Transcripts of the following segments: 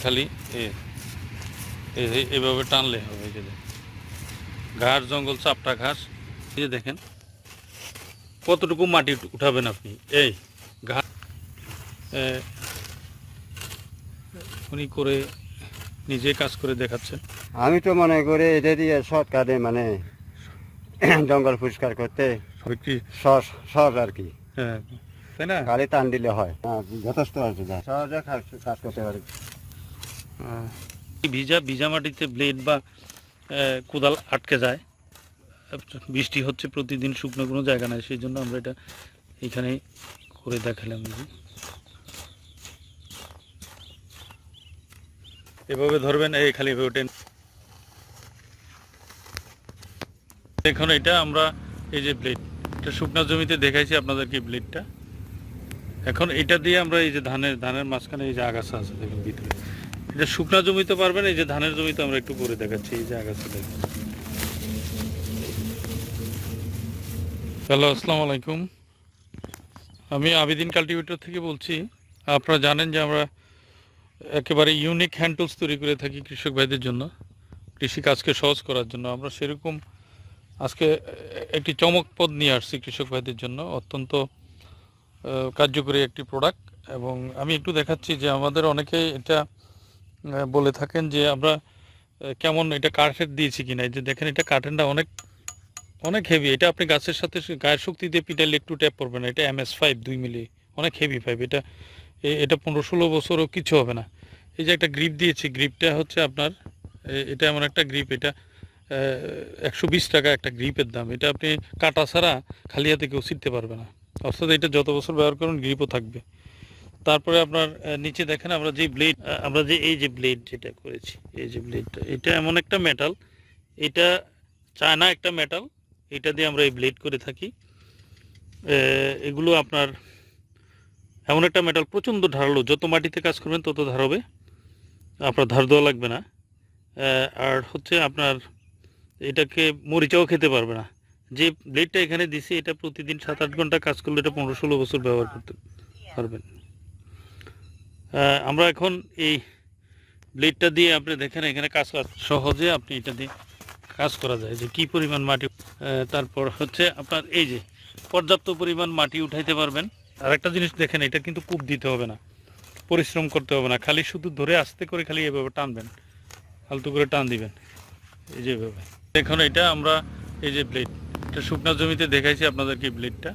খালি এভাবে টানলে হবে। এই যে ঘাস জঙ্গল চাপটা ঘাস, এই যে দেখেন কতটুকু মাটি উঠাবেন আপনি। এই ঘাস উনি করে নিজে কাজ করে দেখাচ্ছেন। আমি তো মনে করি এটা দিয়ে শর্টকাটে মানে জঙ্গল পরিষ্কার করতে সহজ আর কি। হ্যাঁ, তাই না? খালি টান দিলে হয়, যথেষ্ট আছে, সহজে কাজ করতে পারি। ভিজা মাটিতে ব্লেড বা কোদাল আটকে যায়। বৃষ্টি হচ্ছে প্রতিদিন, শুকনো কোনো জায়গা নাই, সেই জন্য আমরা এটা এখানে করে দেখালাম। এভাবে ধরবেন, এই খালি এভাবে টেন। এখন এটা আমরা এই যে ব্লেড, এটা শুকনো জমিতে দেখাইছি আপনাদেরকে ব্লেডটা। এখন এটা দিয়ে আমরা এই যে ধানের মাঝখানে এই যে আগাছা আছে দেখুন ভিতরে, এটা শুকনা জমিতে পারবেন, এই যে ধানের জমিতে আমরা একটু করে দেখাচ্ছি। এই যে আগাছা দেখুন। হ্যালো, আসসালামু আলাইকুম। আমি আবিদিন কাল্টিভেটর থেকে বলছি। আপনারা জানেন যে আমরা একেবারে ইউনিক হ্যান্ড টুলস তৈরি করে থাকি কৃষক ভাইদের জন্য, কৃষিকাজকে সহজ করার জন্য। আমরা সেরকম আজকে একটি চমকপদ নিয়ে আসছি কৃষক ভাইদের জন্য, অত্যন্ত কার্যকরী একটি প্রোডাক্ট। এবং আমি একটু দেখাচ্ছি যে আমাদের অনেকে এটা বলে থাকেন যে আমরা কেমন এটা কাঠের দিয়েছি কিনা। এই যে দেখেন, এটা কাঠেরটা অনেক হেভি। এটা আপনি গাছের সাথে গায়ের শক্তি দিয়ে পিটাইলে একটু ট্যাপ করবে না। এটা MS5 2 মিলি, অনেক হেভি পাইপ। এটা 15-16 বছরও কিছু হবে না। এই যে একটা গ্রিপ দিয়েছি, গ্রিপটা হচ্ছে আপনার, এটা এমন একটা গ্রিপ, এটা 120 টাকা একটা গ্রিপের দাম। এটা আপনি কাটা ছাড়া খালি হাতে কেউ ছিটতে পারবে না। অর্থাৎ এটা যত বছর ব্যবহার করুন গ্রিপও থাকবে। তারপরে আপনার নিচে দেখেন আমরা যে এই যে ব্লেড যেটা করেছি, এই যে ব্লেডটা, এটা এমন একটা মেটাল, এটা চায়না একটা মেটাল, এটা দিয়ে আমরা এই ব্লেড করে থাকি। এগুলো আপনার এমন একটা মেটাল, প্রচণ্ড ধারালো, যত মাটিতে কাজ করবেন তত ধার হবে, আপনার ধার দেওয়া লাগবে না। আর হচ্ছে আপনার এটাকে মরিচাও খেতে পারবে না। যে ব্লেডটা এখানে দিছি, এটা প্রতিদিন 7-8 ঘন্টা কাজ করলে এটা 15-16 বছর ব্যবহার করতে পারবেন। আমরা এখন এই ব্লেডটা দিয়ে আপনি দেখেন এখানে কাজ করা সহজে, আপনি এটা দিয়ে কাজ করা যায় যে কি পরিমাণ মাটি। তারপর হচ্ছে আপনার এই যে পর্যাপ্ত পরিমাণ মাটি উঠাইতে পারবেন। আর একটা জিনিস দেখেন, এটা কিন্তু কূপ দিতে হবে না, পরিশ্রম করতে হবে না, খালি শুধু ধরে আস্তে করে খালি এভাবে টানবেন, ফালতু করে টান দিবেন, এই যে এভাবে। এখন এটা আমরা এই যে ব্লেড, এটা শুকনো জমিতে দেখাইছি আপনাদেরকে ব্লেডটা।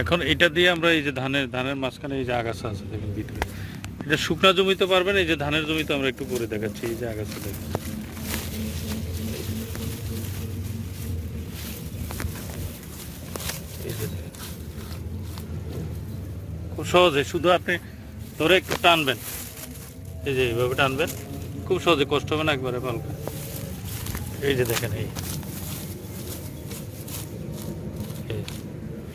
এখন এটা দিয়ে আমরা এই যে ধানের মাঝখানে এই যে আগাছা আছে দেখুন ভিতরে, এটা শুকনো জমিতে পারবেন, এই যে ধানের জমিতে আমরা একটু করে দেখাচ্ছি। এই যে আগাছা দেখুন, খুব সহজে, শুধু আপনি ধরে একটু টানবেন, এই যে এইভাবে টানবেন, খুব সহজে, কষ্ট হবে না, একবারে পালকা। এই যে দেখেন, এই